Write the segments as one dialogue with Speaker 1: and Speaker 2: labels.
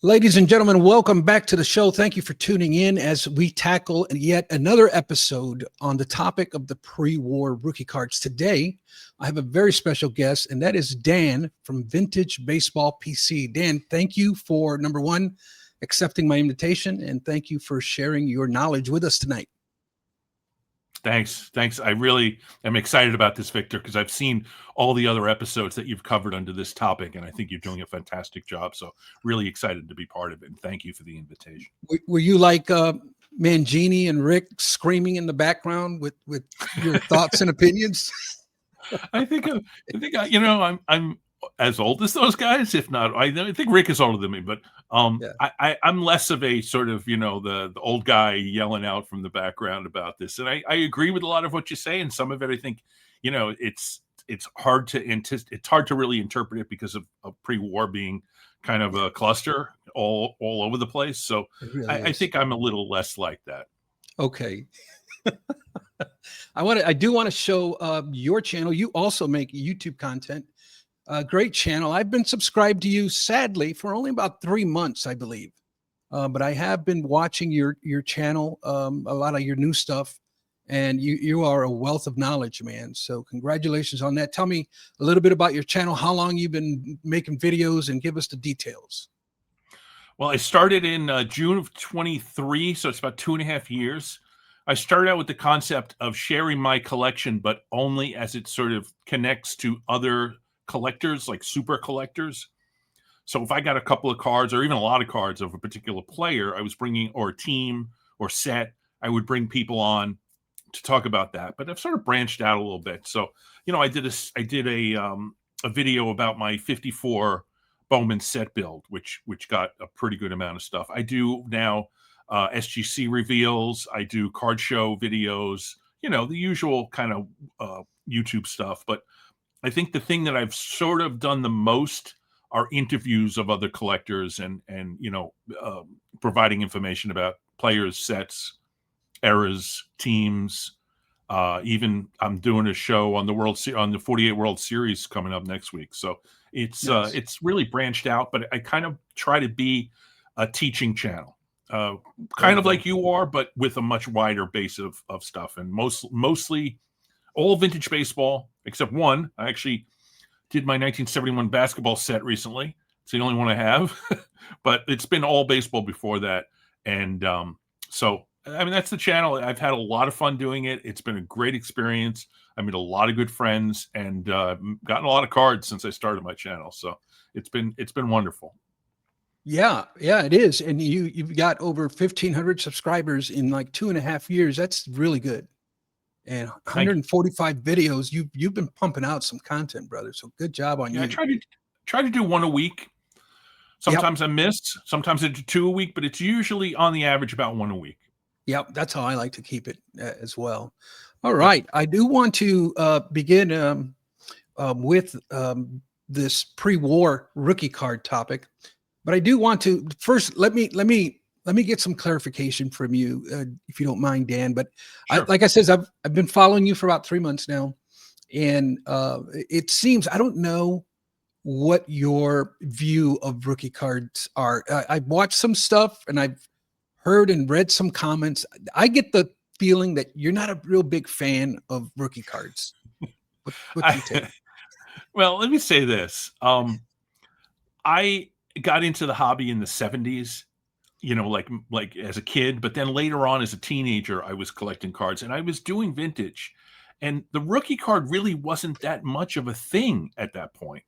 Speaker 1: Ladies and gentlemen, welcome back to the show. Thank you for tuning in as we tackle yet another episode on the topic of the pre-war rookie cards. Today, I have a very special guest, and that is Dan from Vintage Baseball PC. Dan, thank you for, number one, accepting my invitation, and thank you for sharing your knowledge with us tonight.
Speaker 2: Thanks. I really am excited about this, Victor, because I've seen all the other episodes that you've covered under this topic, and I think you're doing a fantastic job. So really excited to be part of it, and thank you for the invitation.
Speaker 1: Were you like Mangini and Rick screaming in the background with your thoughts and opinions?
Speaker 2: I think I'm as old as those guys, if not. I think Rick is older than me, but I'm less of a sort of the old guy yelling out from the background about this. And I agree with a lot of what you say, and some of it I think it's hard to really interpret it because of pre-war being kind of a cluster all over the place. So really I think I'm a little less like that.
Speaker 1: Okay. I do want to show your channel. You also make YouTube content. Great channel. I've been subscribed to you, sadly, for only about 3 months, I believe. But I have been watching your channel, a lot of your new stuff, and you are a wealth of knowledge, man. So congratulations on that. Tell me a little bit about your channel, how long you've been making videos, and give us the details.
Speaker 2: Well, I started in June of 23, so it's about 2.5 years. I started out with the concept of sharing my collection, but only as it sort of connects to other collectors, like super collectors. So if I got a couple of cards or even a lot of cards of a particular player I was bringing, or a team or set, I would bring people on to talk about that. But I've sort of branched out a little bit. So, I did a video about my 54 Bowman set build, which got a pretty good amount of stuff. I do now SGC reveals, I do card show videos, the usual kind of YouTube stuff. But I think the thing that I've sort of done the most are interviews of other collectors and providing information about players, sets, eras, teams. Even I'm doing a show on the 48 World Series coming up next week. So it's really branched out, but I kind of try to be a teaching channel, kind of like you are, but with a much wider base of stuff, and mostly all vintage baseball, except one. I actually did my 1971 basketball set recently. It's the only one I have, but it's been all baseball before that. And so, I mean, that's the channel. I've had a lot of fun doing it. It's been a great experience. I made a lot of good friends and gotten a lot of cards since I started my channel. So it's been wonderful.
Speaker 1: Yeah, it is. And you've got over 1,500 subscribers in like 2.5 years. That's really good. And 145 videos. You've been pumping out some content, brother. So good job on you.
Speaker 2: I try to do one a week. Sometimes I miss. Sometimes I do 2 a week, but it's usually on the average about 1 a week.
Speaker 1: Yep, that's how I like to keep it as well. All right, I do want to begin with this pre-war rookie card topic, but I do want to first let me get some clarification from you, if you don't mind, Dan. But
Speaker 2: sure.
Speaker 1: Like I said, I've been following you for about 3 months now, and it seems, I don't know what your view of rookie cards are. I've watched some stuff, and I've heard and read some comments. I get the feeling that you're not a real big fan of rookie cards. What do you take?
Speaker 2: Well, let me say this. I got into the hobby in the 70s. Like as a kid, but then later on as a teenager, I was collecting cards and I was doing vintage, and the rookie card really wasn't that much of a thing at that point.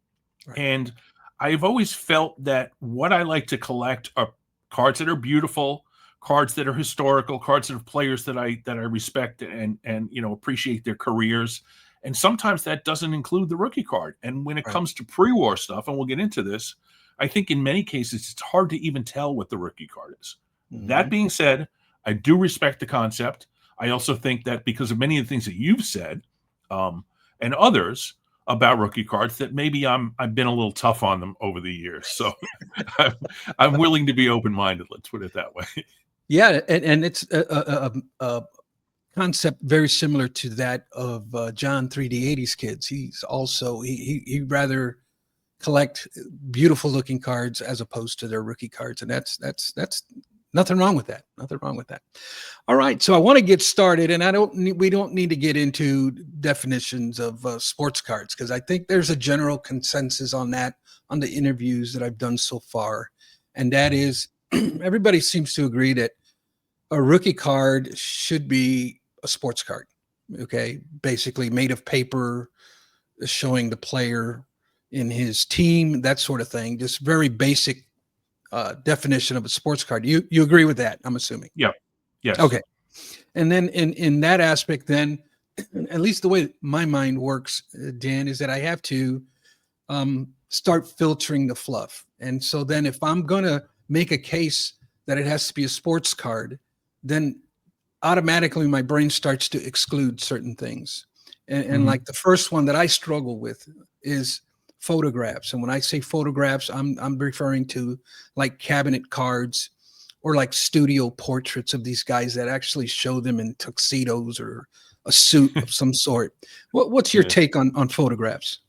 Speaker 2: Right. And I've always felt that what I like to collect are cards that are beautiful, cards that are historical, cards that are players that I respect and appreciate their careers. And sometimes that doesn't include the rookie card. And when it comes to pre-war stuff, and we'll get into this, I think in many cases, it's hard to even tell what the rookie card is. Mm-hmm. That being said, I do respect the concept. I also think that because of many of the things that you've said and others about rookie cards, that maybe I've been a little tough on them over the years. So I'm willing to be open-minded. Let's put it that way.
Speaker 1: Yeah, and it's a concept very similar to that of John 3D80's kids. He's also he rather collect beautiful looking cards as opposed to their rookie cards. And that's nothing wrong with that. Nothing wrong with that. All right. So I want to get started, and we don't need to get into definitions of sports cards, because I think there's a general consensus on that on the interviews that I've done so far. And that is everybody seems to agree that a rookie card should be a sports card. Okay. Basically made of paper, showing the player in his team, that sort of thing. Just very basic definition of a sports card. You agree with that? I'm assuming.
Speaker 2: Yeah. Yes.
Speaker 1: Okay. And then in that aspect, then at least the way my mind works, Dan, is that I have to start filtering the fluff. And so then if I'm going to make a case that it has to be a sports card, then automatically my brain starts to exclude certain things. And like the first one that I struggle with is photographs. And when I say photographs, I'm referring to like cabinet cards or like studio portraits of these guys that actually show them in tuxedos or a suit of some sort. What's your take on photographs?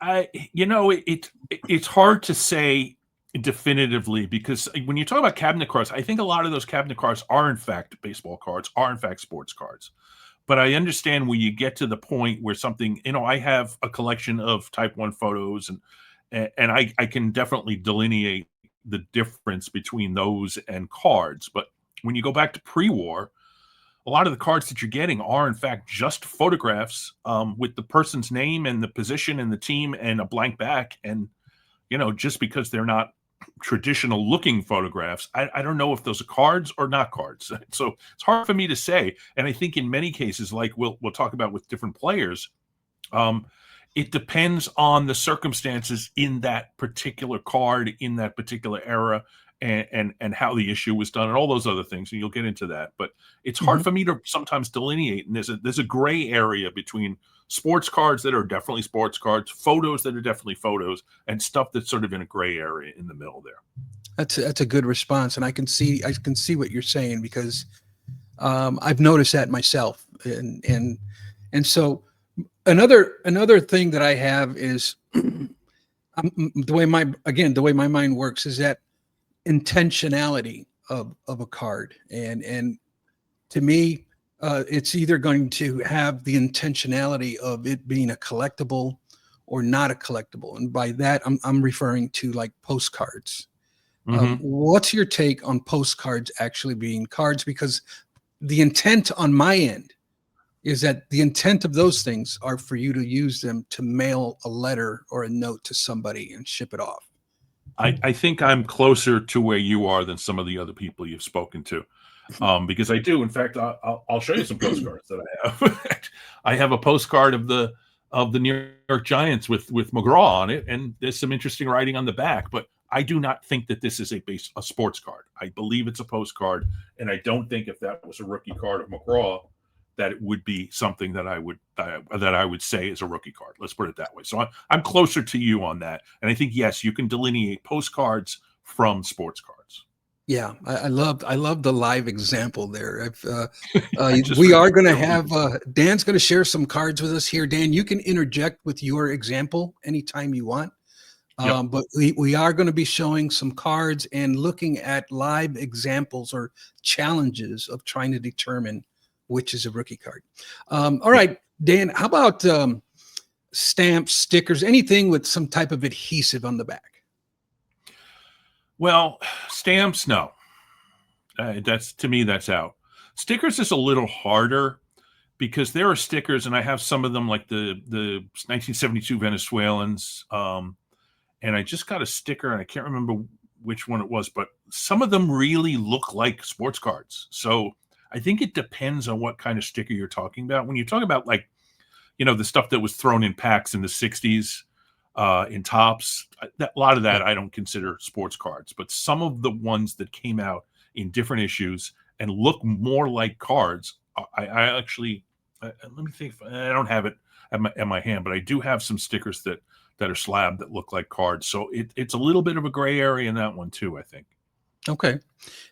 Speaker 2: It's hard to say definitively, because when you talk about cabinet cards, I think a lot of those cabinet cards are in fact baseball cards, are in fact sports cards. But I understand when you get to the point where something, I have a collection of Type 1 photos, and I can definitely delineate the difference between those and cards. But when you go back to pre-war, a lot of the cards that you're getting are in fact just photographs with the person's name and the position and the team and a blank back. And, just because they're not traditional looking photographs, I don't know if those are cards or not cards. So it's hard for me to say. And I think in many cases, like we'll talk about with different players, it depends on the circumstances in that particular card, in that particular era, and how the issue was done and all those other things. And you'll get into that. But it's hard for me to sometimes delineate. And there's a gray area between sports cards that are definitely sports cards, photos that are definitely photos, and stuff that's sort of in a gray area in the middle there.
Speaker 1: That's a good response. And I can see what you're saying, because I've noticed that myself. And so another thing that I have is the way my mind works is that intentionality of a card. And to me, it's either going to have the intentionality of it being a collectible or not a collectible. And by that, I'm referring to like postcards. What's your take on postcards actually being cards? Because the intent on my end is that the intent of those things are for you to use them to mail a letter or a note to somebody and ship it off.
Speaker 2: I think I'm closer to where you are than some of the other people you've spoken to. Because I do. In fact, I'll show you some postcards that I have. I have a postcard of the New York Giants with McGraw on it, and there's some interesting writing on the back. But I do not think that this is a sports card. I believe it's a postcard, and I don't think if that was a rookie card of McGraw, that it would be something that I would say is a rookie card. Let's put it that way. So I'm closer to you on that, and I think yes, you can delineate postcards from sports cards.
Speaker 1: Yeah, I love the live example there. We are going to have Dan's going to share some cards with us here. Dan, you can interject with your example anytime you want. But we are going to be showing some cards and looking at live examples or challenges of trying to determine which is a rookie card. All right, Dan, how about stamps, stickers, anything with some type of adhesive on the back?
Speaker 2: Well, stamps, no. To me, that's out. Stickers is a little harder because there are stickers, and I have some of them, like the 1972 Venezuelans. And I just got a sticker, and I can't remember which one it was, but some of them really look like sports cards. So I think it depends on what kind of sticker you're talking about. When you talk about, like, the stuff that was thrown in packs in the 60s, in tops, a lot of that I don't consider sports cards, but some of the ones that came out in different issues and look more like cards, I actually let me think. I don't have it at my hand, but I do have some stickers that are slabbed that look like cards. So it's a little bit of a gray area in that one too, I think.
Speaker 1: Okay.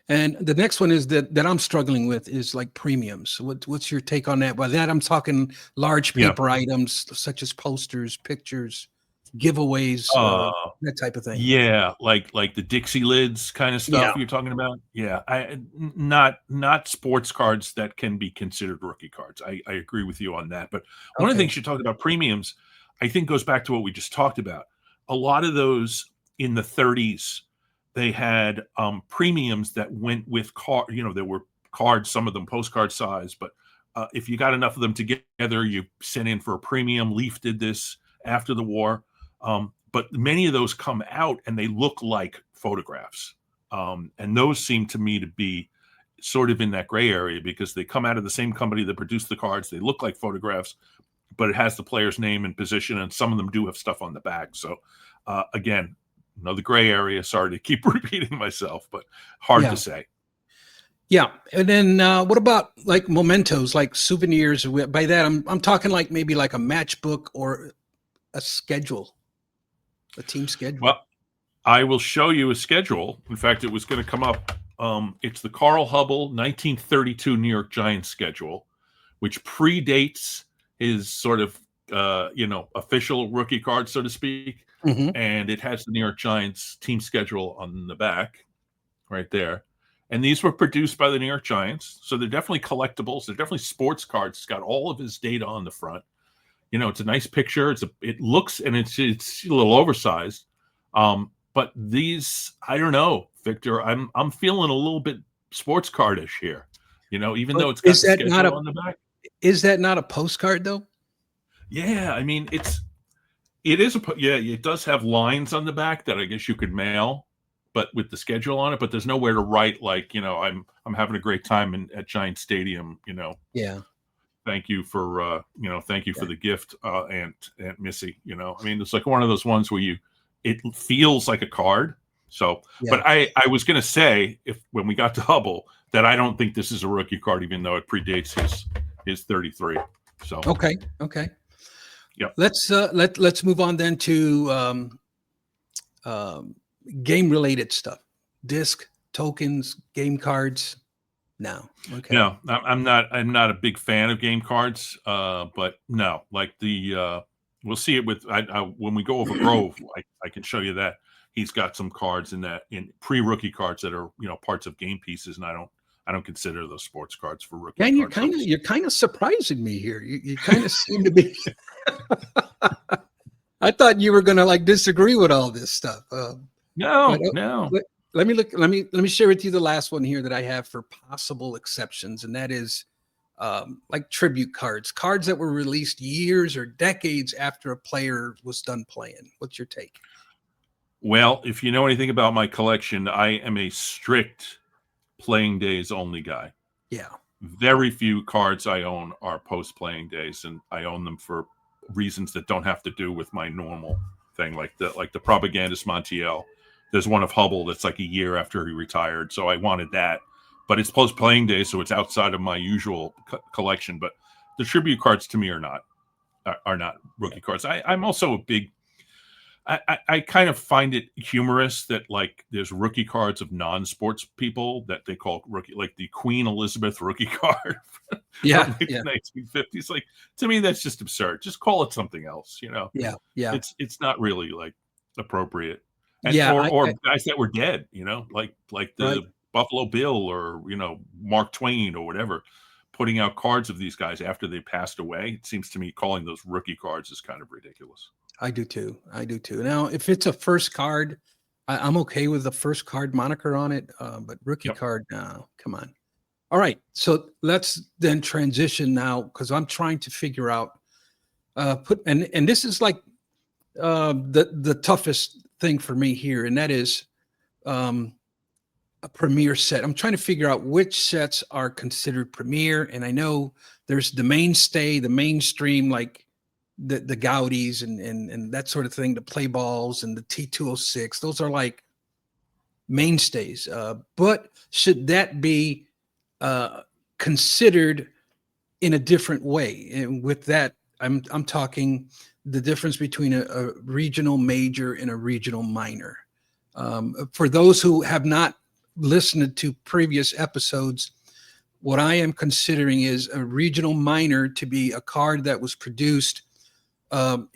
Speaker 1: And the next one is that I'm struggling with is like premiums. What's your take on that? By that, I'm talking large paper items such as posters, pictures, giveaways,
Speaker 2: Uh,
Speaker 1: that type of thing.
Speaker 2: yeah, like the Dixie lids kind of
Speaker 1: Yeah.
Speaker 2: stuff you're talking about. Yeah, not sports cards that can be considered rookie cards. I agree with you on that. But one of the
Speaker 1: Okay.
Speaker 2: things you talked about premiums, I think goes back to what we just talked about. A lot of those in the 30s, they had premiums that went with card. You know, there were cards, some of them postcard size, but if you got enough of them together, you sent in for a premium. Leaf did this after the war. But many of those come out and they look like photographs. And those seem to me to be sort of in that gray area because they come out of the same company that produced the cards. They look like photographs, but it has the player's name and position, and some of them do have stuff on the back. So, again, the gray area. Sorry to keep repeating myself, but hard
Speaker 1: Yeah.
Speaker 2: to say.
Speaker 1: Yeah. And then what about like mementos, like souvenirs? By that, I'm talking like maybe like a matchbook or a schedule, a team schedule.
Speaker 2: Well, I will show you a schedule. In fact, it was going to come up. It's the Carl Hubble 1932 New York Giants schedule, which predates his sort of official rookie card, so to speak.
Speaker 1: Mm-hmm.
Speaker 2: And it has the New York Giants team schedule on the back right there. And these were produced by the New York Giants. So they're definitely collectibles. They're definitely sports cards. It's got all of his data on the front. It's a nice picture. It looks, and it's a little oversized. But these, I don't know, Victor, I'm feeling a little bit sports cardish here, even though it's got the schedule on the back.
Speaker 1: Is that not a postcard though?
Speaker 2: Yeah. I mean, it does have lines on the back that I guess you could mail, but with the schedule on it, but there's nowhere to write like, I'm having a great time at Giant Stadium,
Speaker 1: Yeah.
Speaker 2: Thank you for for the gift, Aunt Missy. I mean, it's like one of those ones where it feels like a card. So,
Speaker 1: Yeah.
Speaker 2: but I was going to say when we got to Hubble that I don't think this is a rookie card, even though it predates his 33. So
Speaker 1: okay.
Speaker 2: Yep.
Speaker 1: Let's move on then to game related stuff, disc tokens, game cards. No. Okay.
Speaker 2: No, I'm not a big fan of game cards. But no, like we'll see it with when we go over Grove. I can show you that he's got some cards in pre-rookie cards that are parts of game pieces, and I don't consider those sports cards for rookie.
Speaker 1: And you're kind of surprising me here. You kind of seem to be. I thought you were going to like disagree with all this stuff.
Speaker 2: No.
Speaker 1: Let me share with you the last one here that I have for possible exceptions, and that is like tribute cards that were released years or decades after a player was done playing. What's your take?
Speaker 2: Well, if you know anything about my collection, I am a strict playing days only guy.
Speaker 1: Yeah.
Speaker 2: Very few cards I own are post playing days, and I own them for reasons that don't have to do with my normal thing, like the Propagandist Montiel. There's one of Hubble that's like a year after he retired, so I wanted that. But it's post playing day, so it's outside of my usual collection. But the tribute cards to me are not rookie cards. I'm also a big. I kind of find it humorous that like there's rookie cards of non-sports people that they call rookie, like the Queen Elizabeth rookie card.
Speaker 1: Yeah,
Speaker 2: from the 1950s. Like to me, that's just absurd. Just call it something else.
Speaker 1: Yeah.
Speaker 2: It's not really like appropriate. And,
Speaker 1: Yeah,
Speaker 2: or guys that were dead. Like the
Speaker 1: right.
Speaker 2: Buffalo Bill or Mark Twain or whatever, putting out cards of these guys after they passed away. It seems to me calling those rookie cards is kind of ridiculous.
Speaker 1: I do too. Now, if it's a first card, I'm okay with the first card moniker on it. But rookie card, no, come on. All right. So let's then transition now because I'm trying to figure out and this is like the toughest thing for me here, and that is a premier set. I'm trying to figure out which sets are considered premier, and I know there's the mainstay, the mainstream, like the Gaudis and that sort of thing, the play balls and the T206. Those are like mainstays. But should that be considered in a different way? And with that, I'm talking the difference between a regional major and a regional minor. For those who have not listened to previous episodes, what I am considering is a regional minor to be a card that was produced with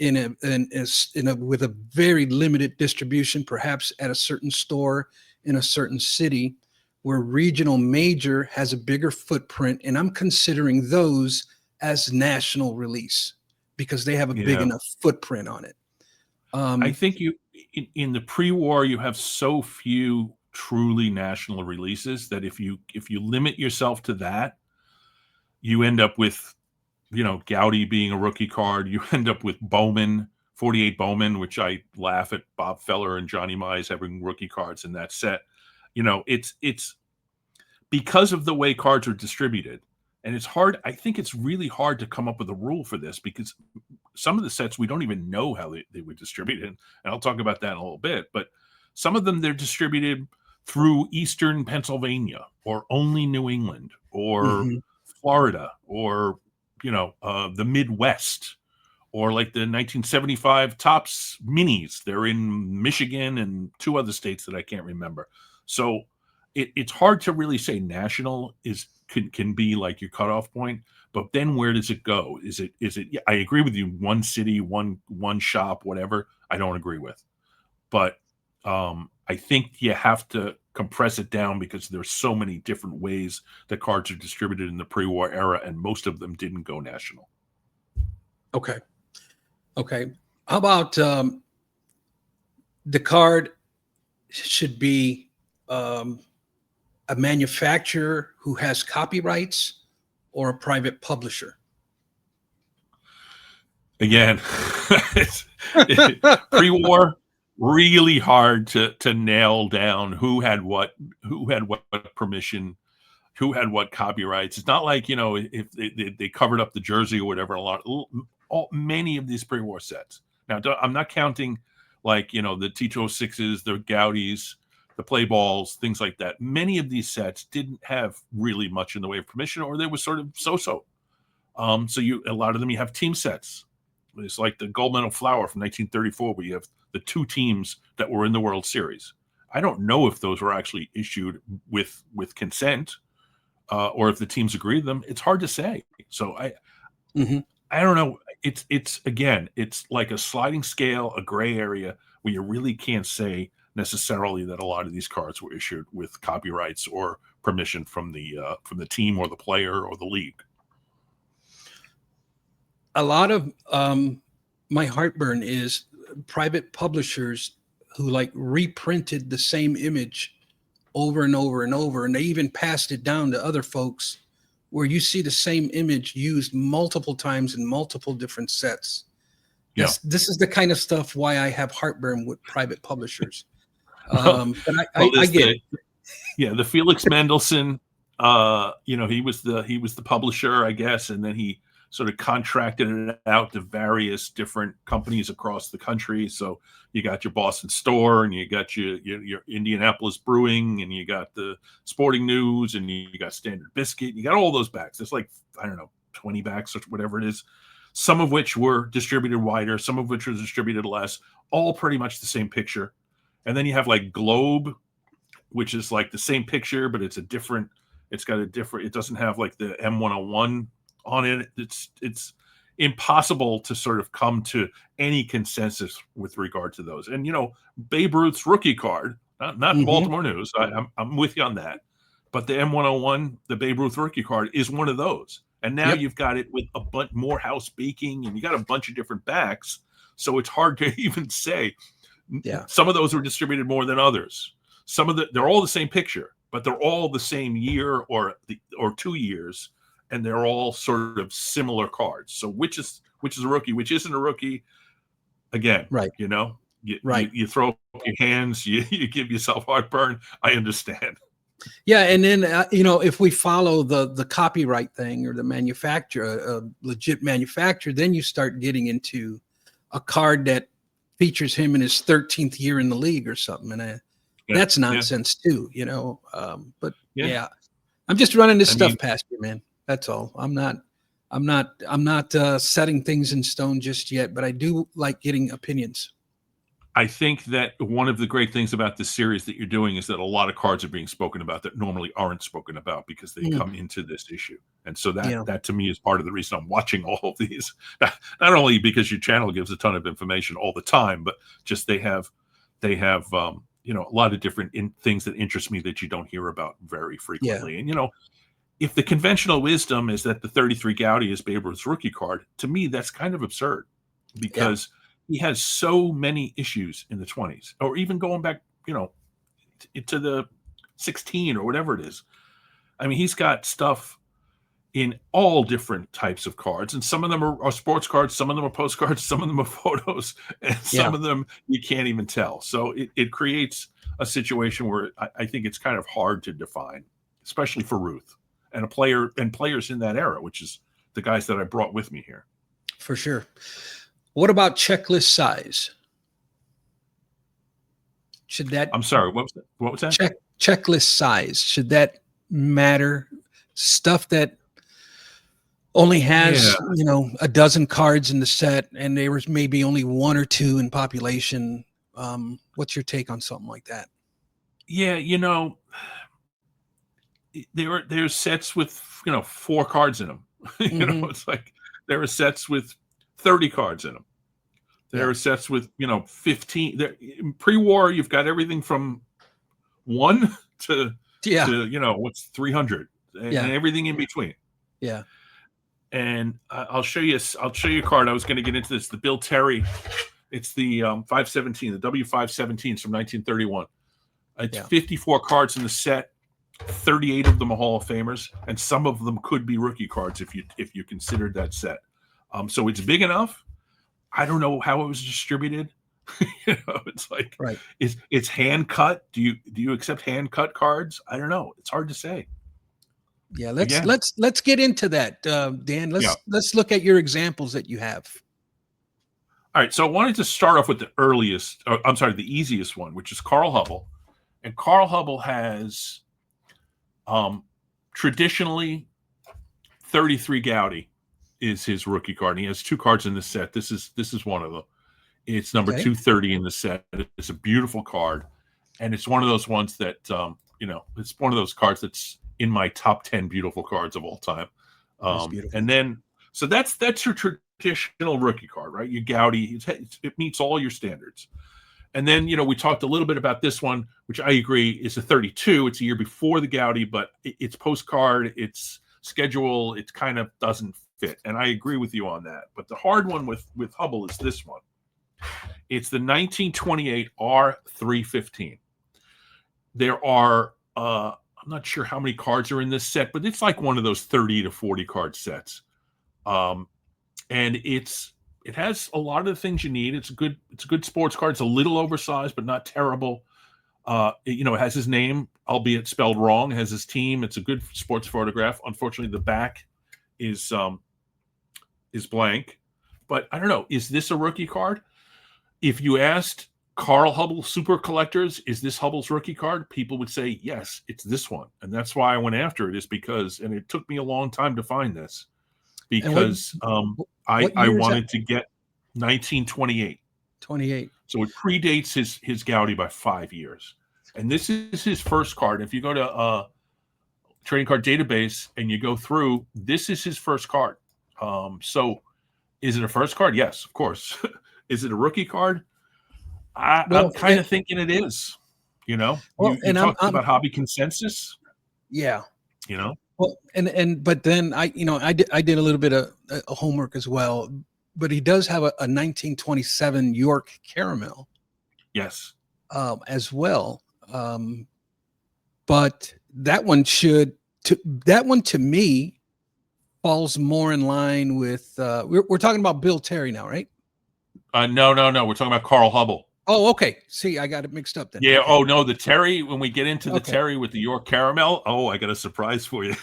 Speaker 1: a very limited distribution, perhaps at a certain store in a certain city, where regional major has a bigger footprint, and I'm considering those as national release because they have a big
Speaker 2: Yeah.
Speaker 1: enough footprint on it.
Speaker 2: I think in the pre-war you have so few truly national releases that if you limit yourself to that, you end up with, Gaudy being a rookie card. You end up with Bowman, 48 Bowman, which I laugh at Bob Feller and Johnny Mize having rookie cards in that set. It's because of the way cards are distributed. And it's hard. I think it's really hard to come up with a rule for this because some of the sets we don't even know how they were distributed. And I'll talk about that in a little bit. But some of them, they're distributed through Eastern Pennsylvania or only New England or
Speaker 1: Mhm.
Speaker 2: Florida or, the Midwest or like the 1975 Topps Minis. They're in Michigan and two other states that I can't remember. So it's hard to really say national can be like your cutoff point, but then where does it go? Is it? Yeah, I agree with you. One city, one shop, whatever. I don't agree with, but I think you have to compress it down because there's so many different ways that cards are distributed in the pre-war era, and most of them didn't go national.
Speaker 1: Okay. Okay. How about the card should be a manufacturer who has copyrights or a private publisher?
Speaker 2: Again, pre-war, really hard to nail down who had what permission, who had what copyrights. It's not like, if they covered up the jersey or whatever. Many of these pre-war sets. Now, I'm not counting like, the T206s, the Gaudis, the play balls, things like that. Many of these sets didn't have really much in the way of permission, or they were sort of so-so. So a lot of them, you have team sets. It's like the gold medal flower from 1934, where you have the two teams that were in the World Series. I don't know if those were actually issued with consent, or if the teams agreed to them. It's hard to say. So
Speaker 1: Mhm.
Speaker 2: I don't know. It's again, it's like a sliding scale, a gray area where you really can't say necessarily that a lot of these cards were issued with copyrights or permission from the team or the player or the league.
Speaker 1: A lot of my heartburn is private publishers who like reprinted the same image over and over and over, and they even passed it down to other folks where you see the same image used multiple times in multiple different sets.
Speaker 2: Yeah.
Speaker 1: This is the kind of stuff why I have heartburn with private publishers.
Speaker 2: Well,
Speaker 1: But I get it.
Speaker 2: the Felix Mendelssohn, he was the publisher, I guess, and then he sort of contracted it out to various different companies across the country. So you got your Boston Store, and you got your Indianapolis Brewing, and you got the Sporting News, and you got Standard Biscuit. You got all those backs. There's like, I don't know, 20 backs or whatever it is. Some of which were distributed wider, some of which were distributed less. All pretty much the same picture. And then you have like Globe, which is like the same picture, but it doesn't have like the M101 on it. It's impossible to sort of come to any consensus with regard to those. And, Babe Ruth's rookie card, not
Speaker 1: Mhm.
Speaker 2: Baltimore News. I'm with you on that. But the M101, the Babe Ruth rookie card, is one of those. And now
Speaker 1: Yep.
Speaker 2: you've got it with a bunch more house baking, and you got a bunch of different backs. So it's hard to even say.
Speaker 1: Yeah.
Speaker 2: Some of those were distributed more than others. They're all the same picture, but they're all the same year or 2 years, and they're all sort of similar cards. So which is a rookie, which isn't a rookie? Again,
Speaker 1: Right. Right.
Speaker 2: You throw up your hands, you give yourself heartburn. I understand.
Speaker 1: Yeah, and then if we follow the copyright thing or the manufacturer, a legit manufacturer, then you start getting into a card that features him in his 13th year in the league or something, and that's nonsense too, But
Speaker 2: Yeah.
Speaker 1: I'm just running this
Speaker 2: I
Speaker 1: stuff
Speaker 2: mean,
Speaker 1: past you, man. That's all. I'm not setting things in stone just yet, but I do like getting opinions.
Speaker 2: I think that one of the great things about this series that you're doing is that a lot of cards are being spoken about that normally aren't spoken about because they come into this issue. And so
Speaker 1: Yeah.
Speaker 2: that to me is part of the reason I'm watching all of these. Not only because your channel gives a ton of information all the time, but just they have you know, a lot of different things that interest me that you don't hear about very frequently. And you know, if the conventional wisdom is that the 33 Gaudy is Babe Ruth's rookie card, to me that's kind of absurd because he has so many issues in the 20s, or even going back, you know, to the 16 or whatever it is. I mean, he's got stuff in all different types of cards, and some of them are sports cards, some of them are postcards, some of them are photos, and some of them you can't even tell. So it creates a situation where I think it's kind of hard to define, especially for Ruth and players in that era, which is the guys that I brought with me here.
Speaker 1: For sure. What about checklist size? Should that?
Speaker 2: I'm sorry. What was that?
Speaker 1: Checklist size. Should that matter? Stuff that only has, you know, a dozen cards in the set, and there was maybe only one or two in population. What's your take on something like that?
Speaker 2: Yeah, you know, there's sets with, you know, 4 cards in them. You know, it's like there are sets with 30 cards in them. There are sets with, you know, 15. Pre-war, you've got everything from 1 to you know, what's 300 and everything in between.
Speaker 1: Yeah.
Speaker 2: And I'll show you a card. I was going to get into this. The Bill Terry. It's the 517, the W517s from 1931. It's 54 cards in the set. 38 of them are Hall of Famers, and some of them could be rookie cards if you considered that set. So it's big enough. I don't know how it was distributed. You know, it's like it's hand cut. Do you accept hand cut cards? I don't know. It's hard to say.
Speaker 1: Yeah, let's get into that, Dan. Let's look at your examples that you have.
Speaker 2: All right, so I wanted to start off with the easiest one, which is Carl Hubble. And Carl Hubble has traditionally 33 Gaudy is his rookie card. And he has 2 cards in the set. This is one of them. It's number 230 in the set. It's a beautiful card, and it's one of those ones that you know, it's one of those cards that's in my top 10 beautiful cards of all time. And then so that's your traditional rookie card, right? Your Gaudy, it meets all your standards. And then, you know, we talked a little bit about this one, which I agree is a 32. It's a year before the Gaudy, but it's postcard, it's schedule, it kind of doesn't fit. And I agree with you on that. But the hard one with Hubble is this one. It's the 1928 R315. There are, I'm not sure how many cards are in this set, but it's like one of those 30 to 40 card sets. And it has a lot of the things you need. It's a good sports card. It's a little oversized, but not terrible. You know, it has his name, albeit spelled wrong. It has his team. It's a good sports photograph. Unfortunately, the back is blank. But I don't know. Is this a rookie card? If you asked Carl Hubble super collectors, is this Hubble's rookie card? People would say, yes, it's this one. And that's why I went after it, is because, and it took me a long time to find this, because I wanted to get 1928.
Speaker 1: 28.
Speaker 2: So it predates his Gaudy by 5 years. And this is his first card. If you go to trading card database and you go through, this is his first card. So is it a first card? Yes, of course. Is it a rookie card? I'm kind of thinking it is. You know, you talked about hobby consensus.
Speaker 1: Yeah.
Speaker 2: You know.
Speaker 1: Well, but then I did a little bit of homework as well. But he does have a 1927 York Caramel.
Speaker 2: Yes.
Speaker 1: As well. But that one to me falls more in line with we're talking about Bill Terry now, right?
Speaker 2: No. We're talking about Carl Hubble.
Speaker 1: Oh, okay. See, I got it mixed up then.
Speaker 2: Yeah.
Speaker 1: Okay.
Speaker 2: Oh no, the Terry. When we get into the Terry with the York Caramel, I got a surprise for you.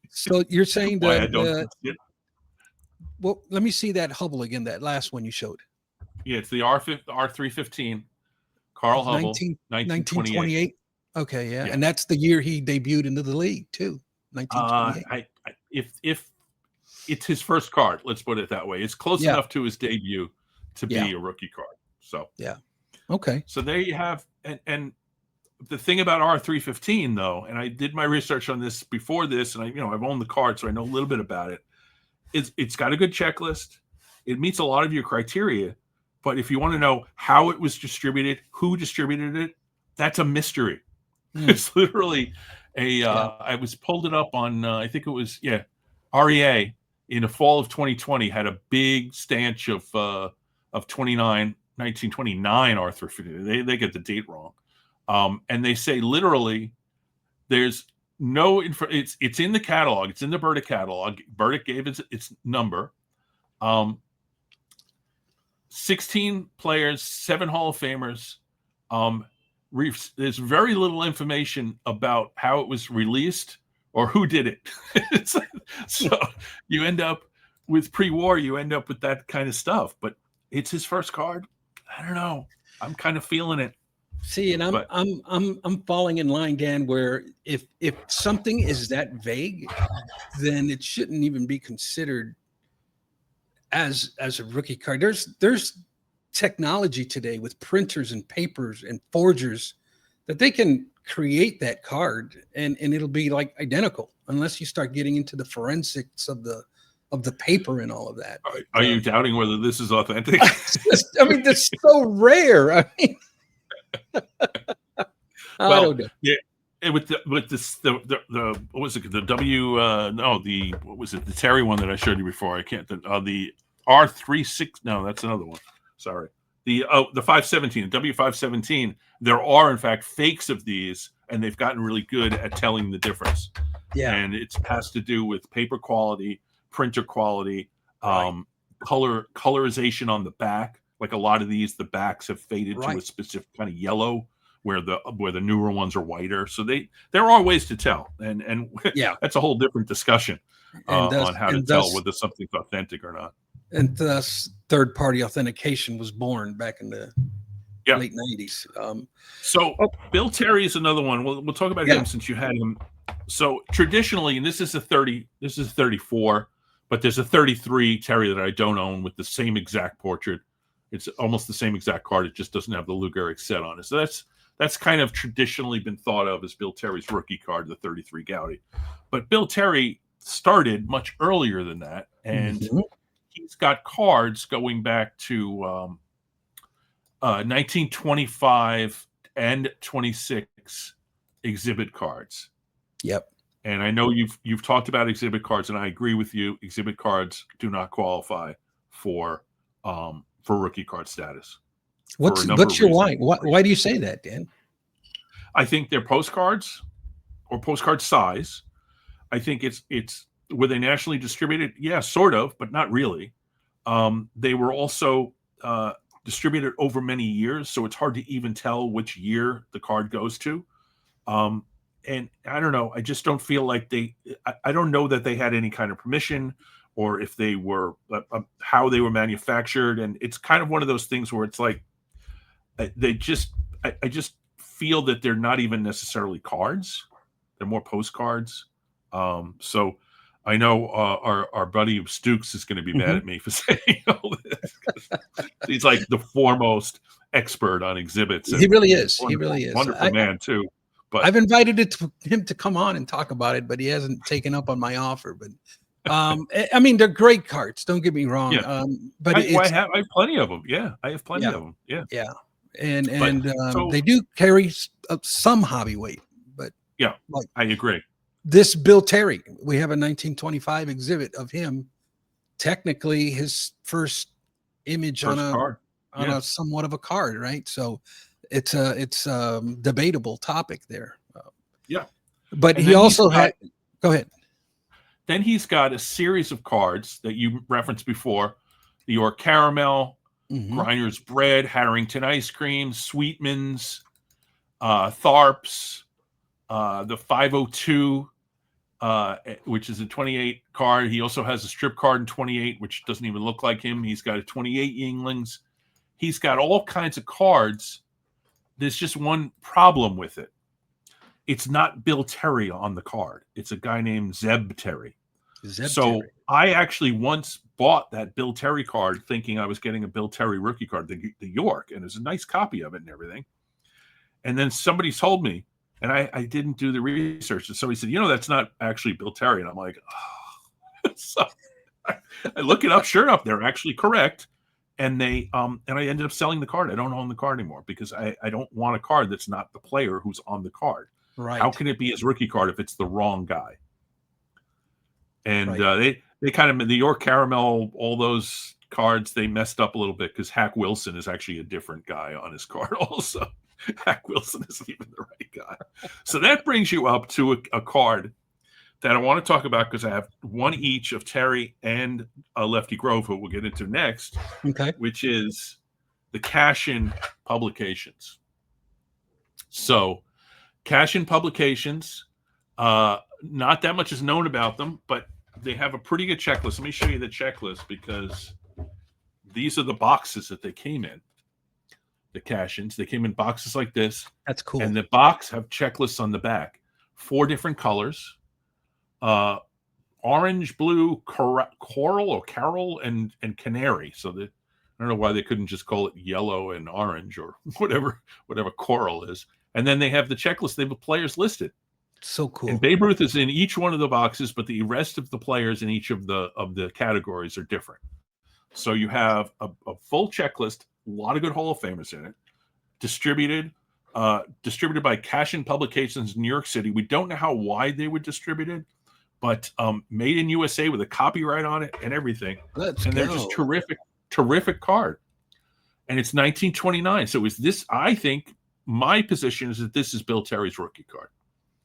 Speaker 1: So you're saying that?
Speaker 2: Well,
Speaker 1: let me see that Hubble again. That last one you showed.
Speaker 2: Yeah, it's the R315. Carl Hubble, 1928.
Speaker 1: Okay, yeah, and that's the year he debuted into the league too. 1928.
Speaker 2: If it's his first card, let's put it that way. It's close enough to his debut to be a rookie card. So
Speaker 1: Yeah. Okay.
Speaker 2: so there you have, and the thing about R315 though, and I did my research on this before this, and I've owned the card, so I know a little bit about it. It's got a good checklist. It meets a lot of your criteria, but if you want to know how it was distributed, who distributed it, that's a mystery. It's literally I was pulled it up on I think it was REA in the fall of 2020 had a big stanch of 1929 R315. They get the date wrong. And they say literally there's no info. It's in the catalog. It's in the Burdick catalog. Burdick gave its number. 16 players, 7 Hall of Famers. There's very little information about how it was released or who did it. So you end up with pre-war. You end up with that kind of stuff. But it's his first card. I don't know. I'm kind of feeling it.
Speaker 1: See, and I'm falling in line, Dan, where if something is that vague, then it shouldn't even be considered as a rookie card. There's technology today with printers and papers and forgers that they can create that card and it'll be like identical unless you start getting into the forensics of the paper and all of that.
Speaker 2: Are you doubting whether this is authentic?
Speaker 1: That's so rare. I mean, I don't know.
Speaker 2: Yeah, with this the what was it, the what was it, the Terry one that I showed you before? I can't, the R36, no, that's another one. Sorry. The 517, the W517, there are in fact fakes of these, and they've gotten really good at telling the difference.
Speaker 1: Yeah.
Speaker 2: And it has to do with paper quality, printer quality, colorization on the back. Like a lot of these, the backs have faded to a specific kind of yellow, where the newer ones are whiter. So there are ways to tell, and that's a whole different discussion on how to tell whether something's authentic or not.
Speaker 1: And thus, third-party authentication was born back in the late 90s.
Speaker 2: Bill Terry is another one. We'll talk about him since you had him. So traditionally, and this is a 34, but there's a 33 Terry that I don't own with the same exact portrait. It's almost the same exact card. It just doesn't have the Lou Gehrig set on it. So that's kind of traditionally been thought of as Bill Terry's rookie card, the 33 Gowdy. But Bill Terry started much earlier than that, and he's got cards going back to 1925 and 26 exhibit cards.
Speaker 1: Yep.
Speaker 2: And I know you've talked about exhibit cards, and I agree with you. Exhibit cards do not qualify for rookie card status.
Speaker 1: What's your why? Why do you say that, Dan?
Speaker 2: I think they're postcards or postcard size. I think it's were they nationally distributed? Yeah, sort of, but not really. They were also distributed over many years, so it's hard to even tell which year the card goes to. And I don't know. I just don't feel like I don't know that they had any kind of permission, or if they were how they were manufactured. And it's kind of one of those things where it's like I just feel that they're not even necessarily cards; they're more postcards. So I know our buddy Stukes is going to be mad at me for saying all this. He's like the foremost expert on exhibits.
Speaker 1: He really is. He really is.
Speaker 2: Wonderful man too. But
Speaker 1: I've invited him to come on and talk about it, but he hasn't taken up on my offer. But I mean, they're great cards. Don't get me wrong.
Speaker 2: Yeah.
Speaker 1: But
Speaker 2: I have plenty of them. Yeah, I have plenty of them. Yeah.
Speaker 1: Yeah. And they do carry some hobby weight, but
Speaker 2: yeah, I agree.
Speaker 1: This Bill Terry, we have a 1925 exhibit of him. Technically, his first image on a somewhat of a card, right? So it's a debatable topic there.
Speaker 2: Yeah,
Speaker 1: but he also had. Go ahead.
Speaker 2: Then he's got a series of cards that you referenced before: the York Caramel, Griner's Bread, Harrington Ice Cream, Sweetman's, Tharps, the 502, which is a 28 card. He also has a strip card in 28, which doesn't even look like him. He's got a 28 Yinglings. He's got all kinds of cards. There's just one problem with it. It's not Bill Terry on the card. It's a guy named Zeb Terry.
Speaker 1: Zeb
Speaker 2: So
Speaker 1: Terry.
Speaker 2: I actually once bought that Bill Terry card thinking I was getting a Bill Terry rookie card, the York, and there's a nice copy of it and everything. And then somebody told me, and I didn't do the research. And somebody said, that's not actually Bill Terry. And I'm like, oh. So I look it up. Sure enough, they're actually correct. And I ended up selling the card. I don't own the card anymore because I don't want a card that's not the player who's on the card.
Speaker 1: Right.
Speaker 2: How can it be his rookie card if it's the wrong guy? And
Speaker 1: right.
Speaker 2: they kind of, the York Caramel, all those cards, they messed up a little bit because Hack Wilson is actually a different guy on his card also. Hack Wilson isn't even the right guy. So that brings you up to a card that I want to talk about because I have one each of Terry and Lefty Grove, who we'll get into next,
Speaker 1: Okay.
Speaker 2: which is the Cash-In Publications. So Cash-In Publications, not that much is known about them, but they have a pretty good checklist. Let me show you the checklist because these are the boxes that they came in. The Cash-Ins, they came in boxes like this.
Speaker 1: That's cool.
Speaker 2: And the box have checklists on the back, 4 different colors, orange, blue, coral or carol, and canary. So I don't know why they couldn't just call it yellow and orange or whatever coral is. And then they have the checklist. They have the players listed.
Speaker 1: So cool.
Speaker 2: And Babe Ruth is in each one of the boxes, but the rest of the players in each of the categories are different. So you have a full checklist, a lot of good Hall of Famers in it, distributed by Cash-In Publications in New York City. We don't know how wide they were distributed, but made in USA with a copyright on it and everything. They're just terrific card. And it's 1929. So is this, I think my position is that this is Bill Terry's rookie card.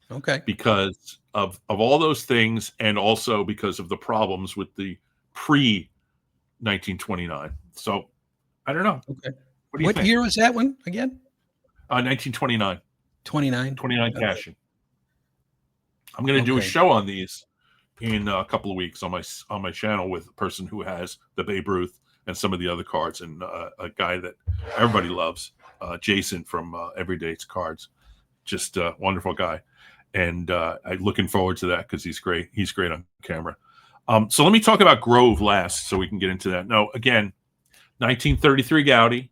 Speaker 1: Okay.
Speaker 2: Because of all those things, and also because of the problems with the pre-1929. So I don't know.
Speaker 1: Okay.
Speaker 2: What do you think?
Speaker 1: Year was that one again?
Speaker 2: 1929.
Speaker 1: 29.
Speaker 2: Okay. Cash-In. I'm going to do a show on these in a couple of weeks on my channel with a person who has the Babe Ruth and some of the other cards, and a guy that everybody loves, Jason from Everyday's Cards. Just a wonderful guy. And I'm looking forward to that because he's great. He's great on camera. So let me talk about Grove last so we can get into that. No, again, 1933 Gowdy,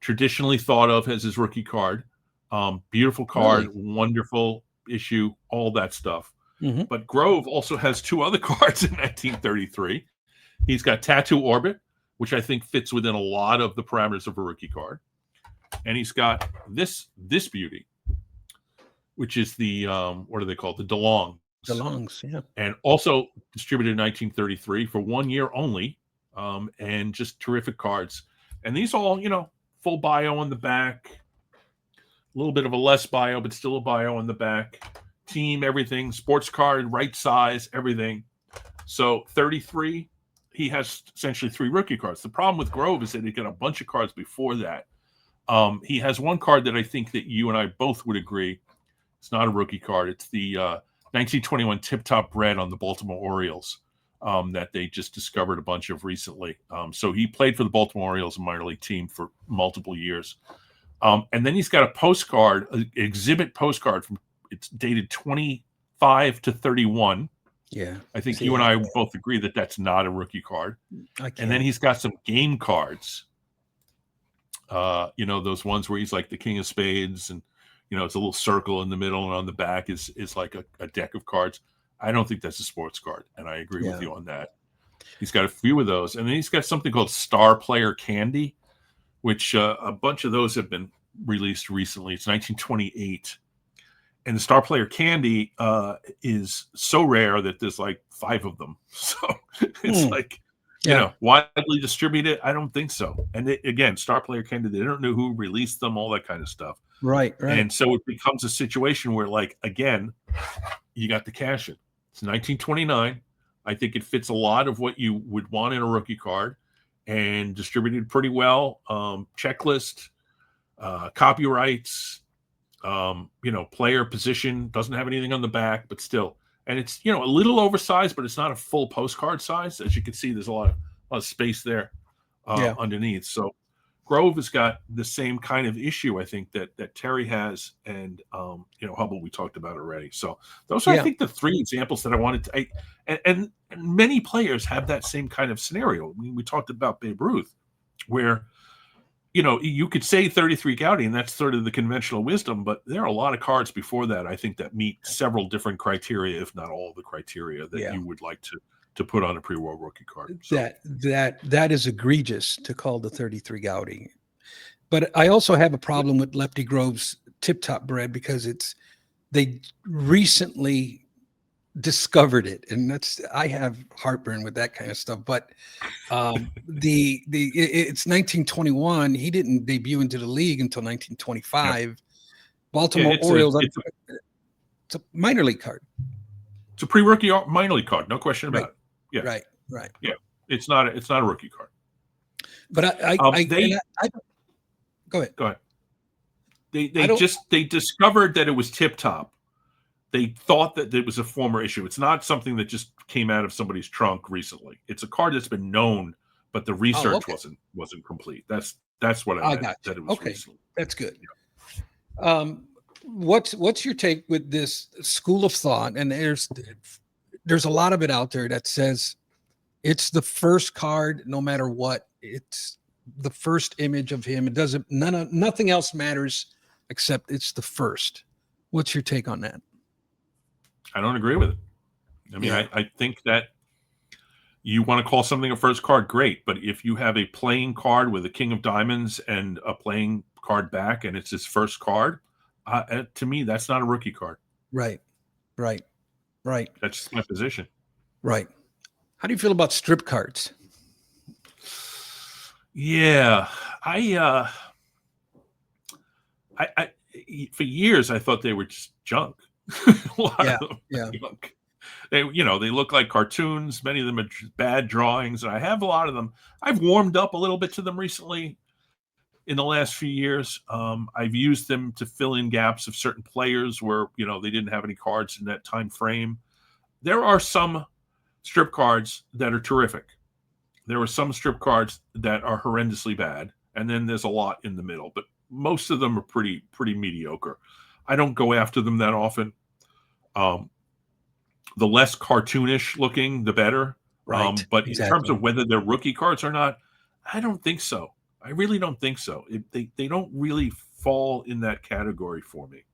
Speaker 2: traditionally thought of as his rookie card. Beautiful card, really? Wonderful issue, all that stuff.
Speaker 1: Mm-hmm.
Speaker 2: But Grove also has 2 other cards in 1933. He's got Tattoo Orbit, which I think fits within a lot of the parameters of a rookie card. And he's got this beauty, which is the, what are they called? The DeLongs.
Speaker 1: DeLongs, yeah.
Speaker 2: And also distributed in 1933 for 1 year only, and just terrific cards. And these all, full bio on the back, a little bit of a less bio, but still a bio on the back. Team, everything, sports card, right size, everything. So 33, he has essentially 3 rookie cards. The problem with Grove is that he got a bunch of cards before that. He has one card that I think that you and I both would agree. It's not a rookie card. It's the 1921 Tip Top Red on the Baltimore Orioles that they just discovered a bunch of recently. So he played for the Baltimore Orioles, a minor league team, for multiple years. And then he's got a postcard, an exhibit postcard it's dated 25 to 31.
Speaker 1: Yeah.
Speaker 2: I think you and I both agree that that's not a rookie card. And then he's got some game cards. Those ones where he's like the King of Spades, and it's a little circle in the middle, and on the back is like a deck of cards. I don't think that's a sports card, and I agree with you on that. He's got a few of those, and then he's got something called Star Player Candy, which a bunch of those have been released recently. It's 1928, and the Star Player Candy is so rare that there's like 5 of them. So it's like, widely distributed. I don't think so. And again, Star Player Candy, they don't know who released them, all that kind of stuff.
Speaker 1: Right.
Speaker 2: And so it becomes a situation where, like, again, you got the Cash-In. It's 1929. I think it fits a lot of what you would want in a rookie card, and distributed pretty well. Checklist, copyrights, player position, doesn't have anything on the back, but still. And it's, a little oversized, but it's not a full postcard size. As you can see, there's a lot of space there underneath. So Grove has got the same kind of issue, I think, that Terry has, and Hubble we talked about already. So those are, I
Speaker 1: Yeah.
Speaker 2: think, the three examples that I wanted to. And many players have that same kind of scenario. I mean, we talked about Babe Ruth, where you could say 33 Gaudy, and that's sort of the conventional wisdom, but there are a lot of cards before that, I think, that meet several different criteria, if not all the criteria that you would like to put on a pre-war rookie card. So.
Speaker 1: That is egregious to call the 33 Gaudy. But I also have a problem with Lefty Grove's Tip Top bread because they recently discovered it, and I have heartburn with that kind of stuff. But it's 1921. He didn't debut into the league until 1925. Yeah. Baltimore Orioles. It's a minor league card.
Speaker 2: It's a pre-rookie minor league card, no question about it. Yeah,
Speaker 1: right.
Speaker 2: Yeah, it's not a rookie card.
Speaker 1: But go ahead.
Speaker 2: They discovered that it was Tip Top. They thought that it was a former issue. It's not something that just came out of somebody's trunk recently. It's a card that's been known, but the research wasn't complete. That's what I meant. That it was recently.
Speaker 1: That's good. Yeah. What's your take with this school of thought? And there's a lot of it out there that says it's the first card, no matter what. It's the first image of him. It doesn't. Nothing else matters except it's the first. What's your take on that?
Speaker 2: I don't agree with it. I mean, I think that you want to call something a first card, great. But if you have a playing card with a King of Diamonds and a playing card back, and it's his first card, to me, that's not a rookie card.
Speaker 1: Right.
Speaker 2: That's just my position.
Speaker 1: Right. How do you feel about strip cards?
Speaker 2: Yeah, I for years I thought they were just junk. A lot of them junk. They look like cartoons. Many of them are bad drawings, and I have a lot of them. I've warmed up a little bit to them recently in the last few years. I've used them to fill in gaps of certain players where they didn't have any cards in that time frame. There are some strip cards that are terrific. There are some strip cards that are horrendously bad, and then there's a lot in the middle. But most of them are pretty mediocre. I don't go after them that often. The less cartoonish looking, the better.
Speaker 1: Right.
Speaker 2: But in terms of whether they're rookie cards or not, I don't think so. I really don't think so. They don't really fall in that category for me.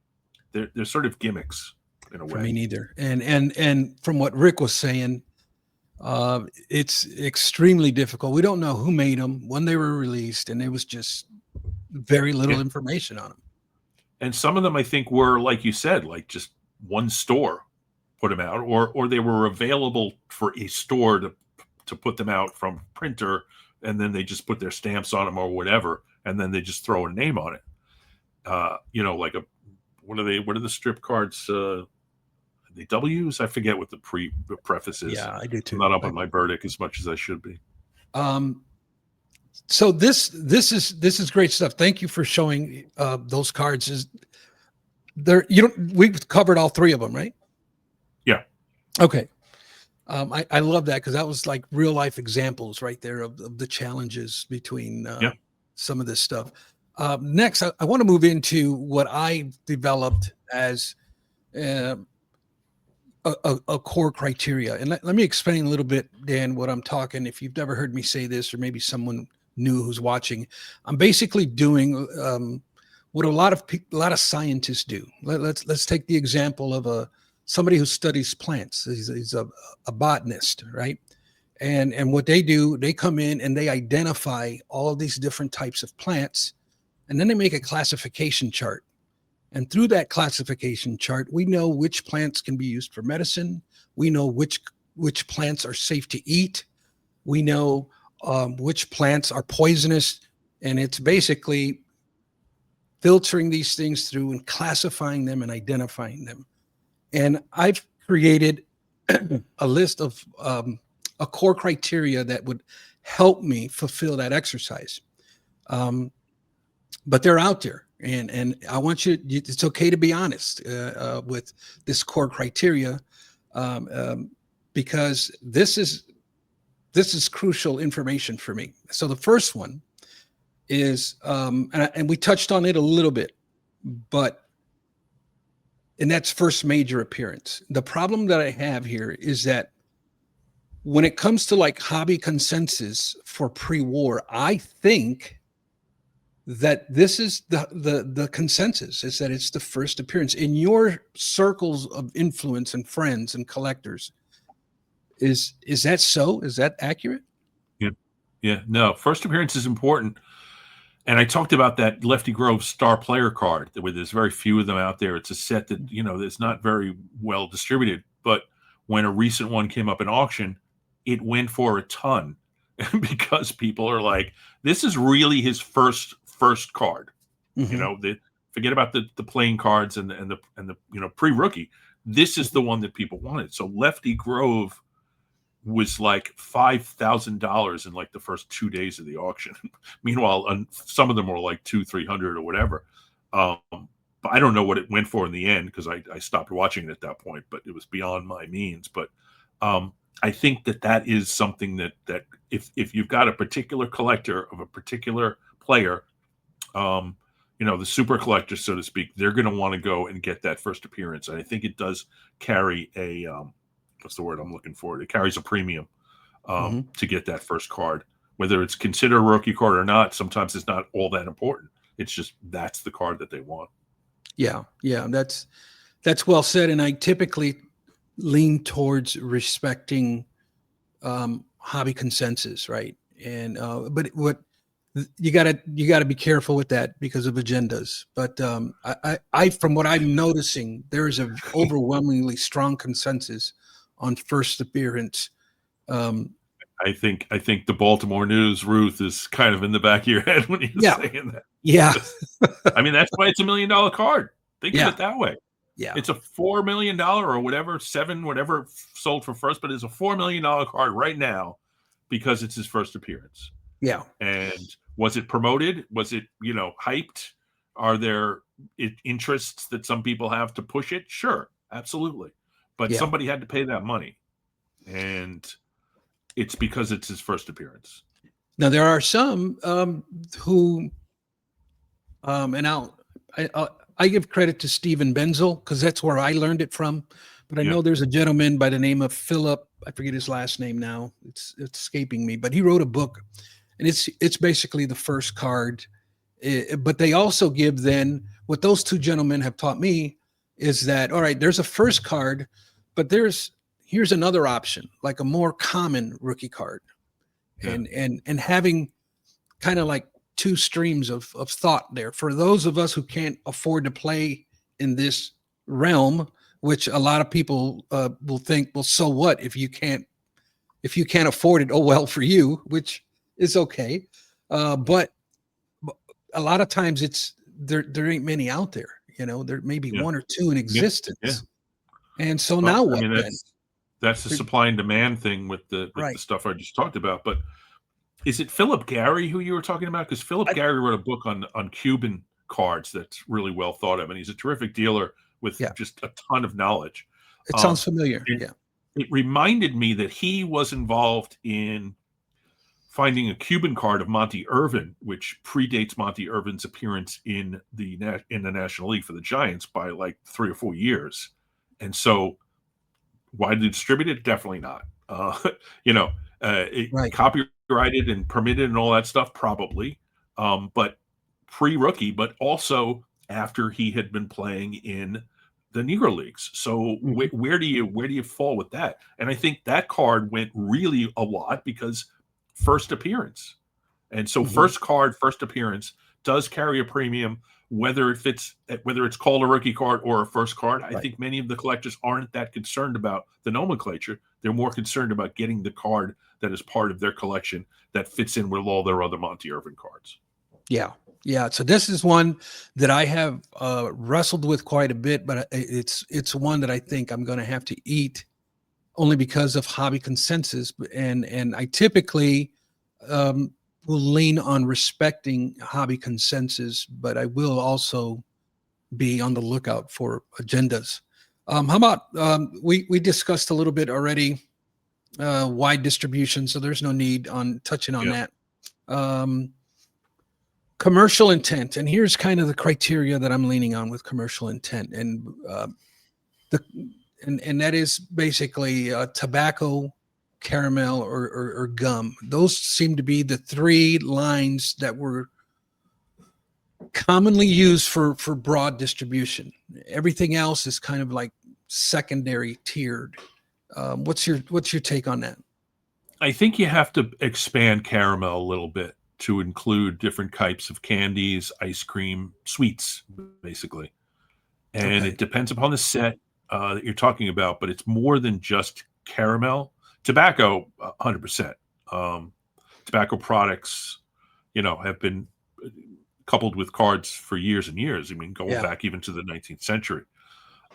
Speaker 2: They're sort of gimmicks in a way.
Speaker 1: For me neither. And from what Rick was saying, it's extremely difficult. We don't know who made them, when they were released, and there was just very little information on them.
Speaker 2: And some of them, I think, were, like you said, like just one store put them out, or they were available for a store to put them out from printer, and then they just put their stamps on them or whatever, and then they just throw a name on it. Like what are the strip cards? The W's? I forget what the preface is.
Speaker 1: Yeah, I do too.
Speaker 2: I'm not up on my Burdick as much as I should be.
Speaker 1: So this is great stuff. Thank you for showing those cards. We've covered all three of them, right?
Speaker 2: Yeah.
Speaker 1: Okay. I love that because that was like real life examples right there of the challenges between some of this stuff. Next, I want to move into what I developed as a core criteria. And let me explain a little bit, Dan, what I'm talking. If you've never heard me say this, or maybe someone new who's watching, I'm basically doing what a lot of scientists do. Let's take the example of somebody who studies plants. He's a botanist, right? And what they do, they come in and they identify all these different types of plants, and then they make a classification chart. And through that classification chart, we know which plants can be used for medicine. We know which plants are safe to eat. We know which plants are poisonous. And it's basically filtering these things through and classifying them and identifying them. And I've created a list of a core criteria that would help me fulfill that exercise. But they're out there. And I want you, it's okay to be honest with this core criteria because this is crucial information for me. So the first one is, and we touched on it a little bit, but and that's first major appearance. The problem that I have here is that when it comes to like hobby consensus for pre-war, I think that this is the consensus is that it's the first appearance in your circles of influence and friends and collectors. Is that so? Is that accurate?
Speaker 2: Yeah. Yeah. No, first appearance is important. And I talked about that Lefty Grove star player card, where there's very few of them out there. It's a set that, that's not very well distributed. But when a recent one came up in auction, it went for a ton because people are like, this is really his first card.
Speaker 1: Mm-hmm.
Speaker 2: Forget about the playing cards and the pre-rookie. This is the one that people wanted. So Lefty Grove was like $5,000 in like the first 2 days of the auction. Meanwhile, some of them were like 200-300 or whatever. But I don't know what it went for in the end because I stopped watching it at that point. But it was beyond my means. But I think that is something that if you've got a particular collector of a particular player, the super collector, so to speak, they're going to want to go and get that first appearance. And I think it does carry a what's the word I'm looking for? It carries a premium to get that first card. Whether it's considered a rookie card or not, sometimes it's not all that important. It's just that's the card that they want.
Speaker 1: Yeah, that's well said. And I typically lean towards respecting hobby consensus, right? And but what you gotta be careful with that because of agendas. But I from what I'm noticing, there is a overwhelmingly strong consensus on first appearance.
Speaker 2: I think the Baltimore News, Ruth, is kind of in the back of your head when you're saying that.
Speaker 1: Yeah.
Speaker 2: I mean, that's why it's $1 million card. Think of it that way.
Speaker 1: Yeah.
Speaker 2: It's a $4 million or whatever, whatever sold for first, but it's a $4 million card right now because it's his first appearance.
Speaker 1: Yeah.
Speaker 2: And was it promoted? Was it, hyped? Are there interests that some people have to push it? Sure, absolutely. But somebody had to pay that money. And it's because it's his first appearance.
Speaker 1: Now there are some who, and I give credit to Stephen Benzel because that's where I learned it from. But I know there's a gentleman by the name of Philip. I forget his last name now. It's escaping me. But he wrote a book, and it's basically the first card. But they also give then what those two gentlemen have taught me is that all right, there's a first card, but here's another option, like a more common rookie card, and having kind of like two streams of thought there for those of us who can't afford to play in this realm, which a lot of people will think, well, so what if you can't afford it? Oh, well, for you, which is okay. But a lot of times it's there ain't many out there, there may be one or two in existence. Yeah. And so now what? I mean,
Speaker 2: that's the supply and demand thing with the stuff I just talked about. But is it Philip Gary who you were talking about? Because Philip Gary wrote a book on Cuban cards that's really well thought of, and he's a terrific dealer with just a ton of knowledge.
Speaker 1: It sounds familiar.
Speaker 2: It reminded me that he was involved in finding a Cuban card of Monty Irvin, which predates Monty Irvin's appearance in the National League for the Giants by like 3 or 4 years. And so widely distributed? Definitely not. Copyrighted and permitted and all that stuff, probably. But pre-rookie, but also after he had been playing in the Negro Leagues. So where do you fall with that? And I think that card went really a lot because first appearance. And so first card, first appearance does carry a premium, whether it's called a rookie card or a first card. I think many of the collectors aren't that concerned about the nomenclature. They're more concerned about getting the card that is part of their collection that fits in with all their other Monty Irvin cards.
Speaker 1: Yeah. So this is one that I have wrestled with quite a bit, but it's one that I think I'm going to have to eat only because of hobby consensus. And I typically will lean on respecting hobby consensus, but I will also be on the lookout for agendas. How about we discussed a little bit already wide distribution, so there's no need on touching on that. commercial intent, and here's kind of the criteria that I'm leaning on with commercial intent, and the and that is basically tobacco, caramel, or gum. Those seem to be the three lines that were commonly used for broad distribution. Everything else is kind of like secondary tiered. What's your take on that?
Speaker 2: I think you have to expand caramel a little bit to include different types of candies, ice cream, sweets, basically. And
Speaker 1: Okay.
Speaker 2: it depends upon the set that you're talking about, but it's more than just caramel. Tobacco, 100%. Tobacco products, have been coupled with cards for years and years. I mean, going
Speaker 1: Yeah.
Speaker 2: back even to the 19th century,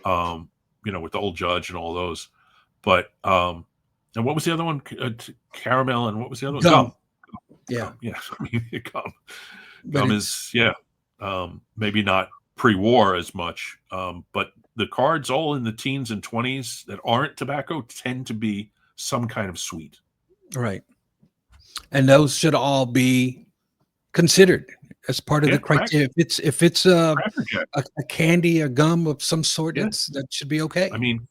Speaker 2: with the Old Judge and all those. But and what was the other one? Caramel, and what was the other one?
Speaker 1: Gum.
Speaker 2: Gum.
Speaker 1: Yeah.
Speaker 2: Gum. Yeah, I mean, gum.
Speaker 1: But
Speaker 2: Gum
Speaker 1: it's
Speaker 2: is maybe not pre-war as much, but the cards all in the teens and 20s that aren't tobacco tend to be some kind of sweet.
Speaker 1: right. And those should all be considered as part of
Speaker 2: Yeah,
Speaker 1: the criteria. If it's
Speaker 2: Cracker Jack.
Speaker 1: a candy, a gum of some sort,
Speaker 2: Yeah,
Speaker 1: that should be
Speaker 2: I
Speaker 1: okay.
Speaker 2: mean,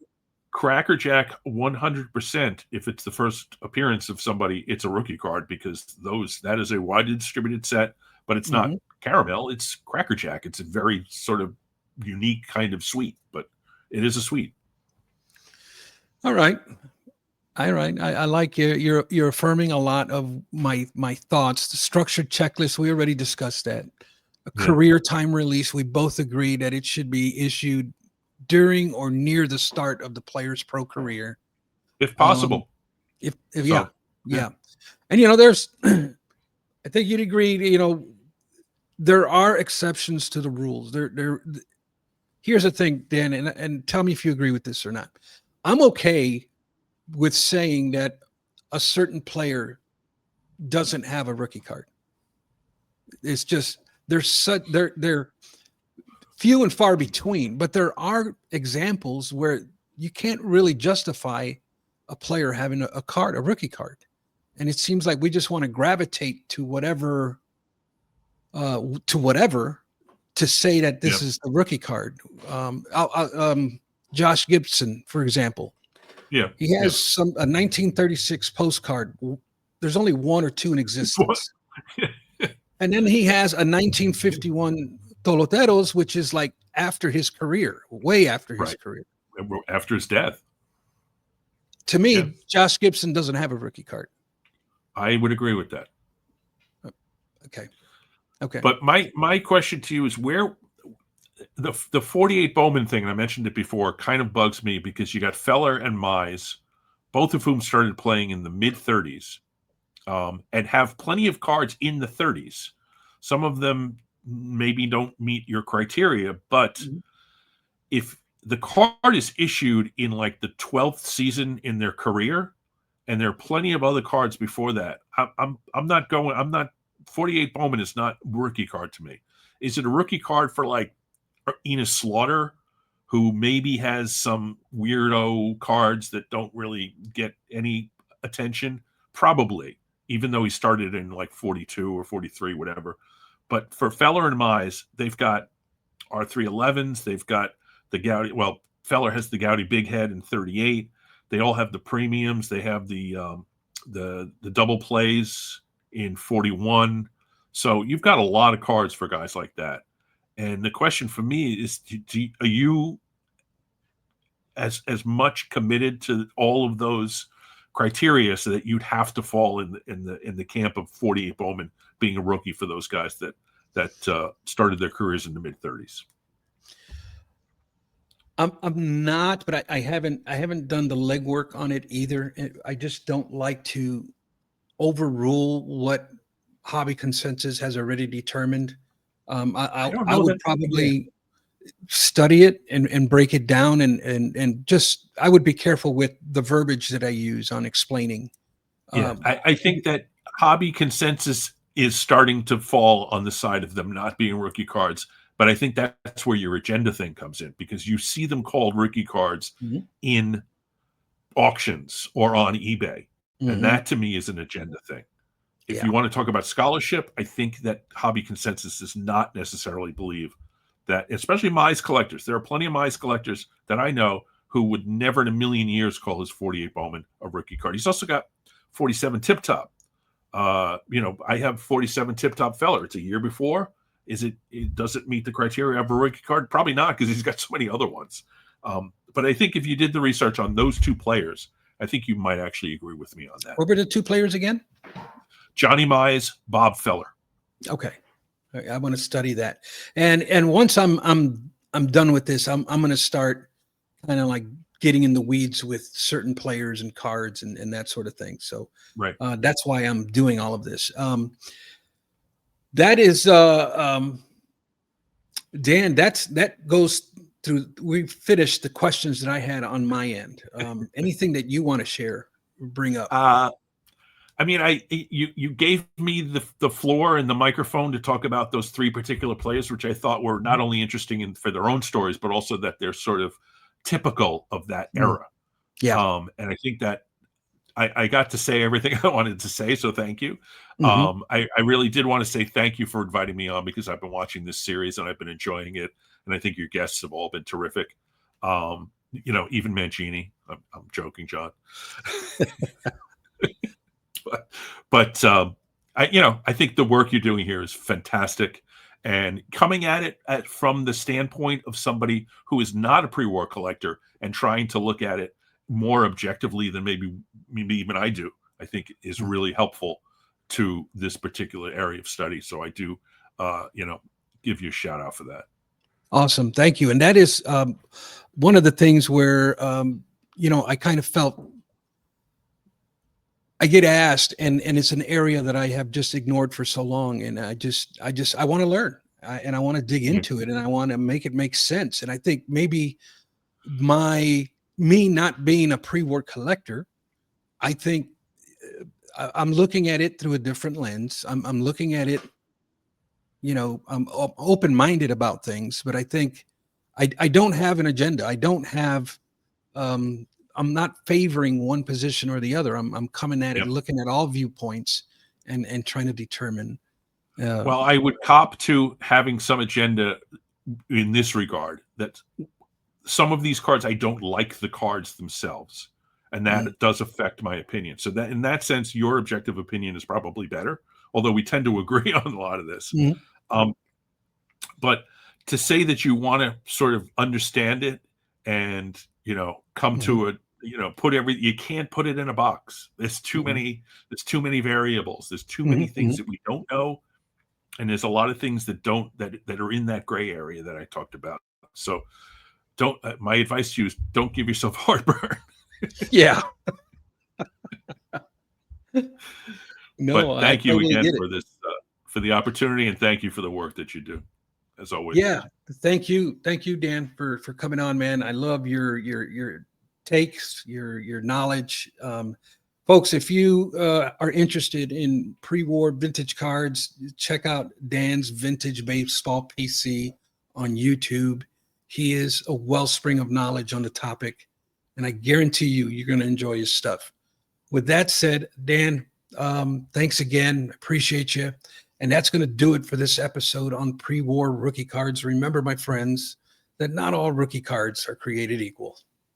Speaker 2: Cracker Jack 100%. If it's the first appearance of somebody, it's a rookie card because that is a widely distributed set, but it's not
Speaker 1: Mhm.
Speaker 2: caramel. It's Cracker Jack. It's a very sort of unique kind of sweet, but it is a sweet.
Speaker 1: All right. All right. I like you're affirming a lot of my thoughts. The structured checklist, we already discussed that. A
Speaker 2: Yeah,
Speaker 1: career time release, we both agree that it should be issued during or near the start of the player's pro career.
Speaker 2: if
Speaker 1: Um,
Speaker 2: possible.
Speaker 1: if yeah,
Speaker 2: So yeah,
Speaker 1: yeah. And there's I think you'd agree, there are exceptions to the rules. Here's the thing, Dan, and tell me if you agree with this or not. I'm okay with saying that a certain player doesn't have a rookie card. It's just they're few and far between, but there are examples where you can't really justify a player having a rookie card. And it seems like we just want to gravitate to whatever to say that
Speaker 2: yeah,
Speaker 1: this is the rookie card. Josh Gibson, for example,
Speaker 2: yeah,
Speaker 1: he
Speaker 2: yeah.
Speaker 1: has a 1936 postcard. There's only one or two in
Speaker 2: What?
Speaker 1: existence. And then he has a 1951 Toloteros, which is like after his career, way after his
Speaker 2: Right.
Speaker 1: career.
Speaker 2: After his death.
Speaker 1: To
Speaker 2: Yeah,
Speaker 1: me, Josh Gibson doesn't have a rookie card.
Speaker 2: I would agree with that.
Speaker 1: Okay. Okay.
Speaker 2: But my question to you is where the 48 Bowman thing, and I mentioned it before, kind of bugs me because you got Feller and Mize, both of whom started playing in the mid 30s, and have plenty of cards in the 30s. Some of them maybe don't meet your criteria, but
Speaker 1: Mhm.
Speaker 2: if the card is issued in like the 12th season in their career, and there are plenty of other cards before that, I'm not going. I'm not 48 Bowman is not rookie card to me. Is it a rookie card for like Enos Slaughter, who maybe has some weirdo cards that don't really get any attention? Probably, even though he started in like 42 or 43, whatever. But for Feller and Mize, they've got R311s. They've got the Gaudy. Well, Feller has the Gaudy Big Head in 38. They all have the premiums. They have the double plays in 41. So you've got a lot of cards for guys like that. And the question for me is: are you as much committed to all of those criteria so that you'd have to fall in the camp of 48 Bowman being a rookie for those guys that started their careers in the mid 30s?
Speaker 1: I'm not, but I haven't done the legwork on it either. I just don't like to overrule what hobby consensus has already determined.
Speaker 2: I don't
Speaker 1: I
Speaker 2: know
Speaker 1: would
Speaker 2: that. Yeah,
Speaker 1: probably study it and break it down and just I would be careful with the verbiage that I use on explaining.
Speaker 2: yeah.
Speaker 1: Um,
Speaker 2: I think that hobby consensus is starting to fall on the side of them not being rookie cards. But I think that's where your agenda thing comes in because you see them called rookie cards
Speaker 1: Mhm.
Speaker 2: in auctions or on eBay. And
Speaker 1: Mhm.
Speaker 2: that to me is an agenda thing. If
Speaker 1: Yeah.
Speaker 2: you want to talk about scholarship, I think that Hobby Consensus does not necessarily believe that, especially Mize collectors. There are plenty of Mize collectors that I know who would never in a million years call his 48 Bowman a rookie card. He's also got 47 Tip Top. I have 47 Tip Top Feller. It's a year before. Does it meet the criteria of a rookie card? Probably not, because he's got so many other ones. But I think if you did the research on those two players, I think you might actually agree with me on that.
Speaker 1: What were the two players again?
Speaker 2: Johnny Mize, Bob Feller.
Speaker 1: Okay. I want to study that. And once I'm done with this, I'm going to start kind of like getting in the weeds with certain players and cards and that sort of thing. So
Speaker 2: Right.
Speaker 1: That's why I'm doing all of this. That is Dan, that goes through. We've finished the questions that I had on my end. Anything that you want to share, bring up?
Speaker 2: You gave me the floor and the microphone to talk about those three particular players, which I thought were not only interesting for their own stories, but also that they're sort of typical of that era.
Speaker 1: Yeah.
Speaker 2: And I think that I got to say everything I wanted to say, so thank you.
Speaker 1: Mm-hmm.
Speaker 2: I really did want to say thank you for inviting me on, because I've been watching this series and I've been enjoying it, and I think your guests have all been terrific. Even Mancini. I'm joking, John. but I think the work you're doing here is fantastic, and coming at it from the standpoint of somebody who is not a pre-war collector and trying to look at it more objectively than maybe even I do, I think is really helpful to this particular area of study. So I do, give you a shout out for that.
Speaker 1: Awesome. Thank you. And that is one of the things where, I kind of felt I get asked, and it's an area that I have just ignored for so long. And I want to learn, and I want to dig into it, and I want to make it make sense. And I think maybe me not being a pre-war collector, I think I'm looking at it through a different lens. I'm looking at it, I'm open-minded about things, but I think I don't have an agenda. I don't have, I'm not favoring one position or the other. I'm coming at it, looking at all viewpoints and trying to determine.
Speaker 2: Well, I would cop to having some agenda in this regard, that some of these cards, I don't like the cards themselves, and that does affect my opinion. So that in that sense, your objective opinion is probably better, although we tend to agree on a lot of this. But to say that you want to sort of understand it and, come to it, you can't put it in a box. There's too many variables. There's too many things that we don't know. And there's a lot of things that are in that gray area that I talked about. So my advice to you is don't give yourself heartburn.
Speaker 1: Yeah.
Speaker 2: No, but thank you again for this, for the opportunity, and thank you for the work that you do, as always.
Speaker 1: Yeah. Thank you, Dan, for coming on, man. I love your takes, your knowledge. Folks, if you are interested in pre-war vintage cards, check out Dan's Vintage Baseball PC on YouTube. He is a wellspring of knowledge on the topic, and I guarantee you're going to enjoy his stuff. With that said, Dan, thanks again. Appreciate you. And that's going to do it for this episode on pre-war rookie cards. Remember, my friends, that not all rookie cards are created equal.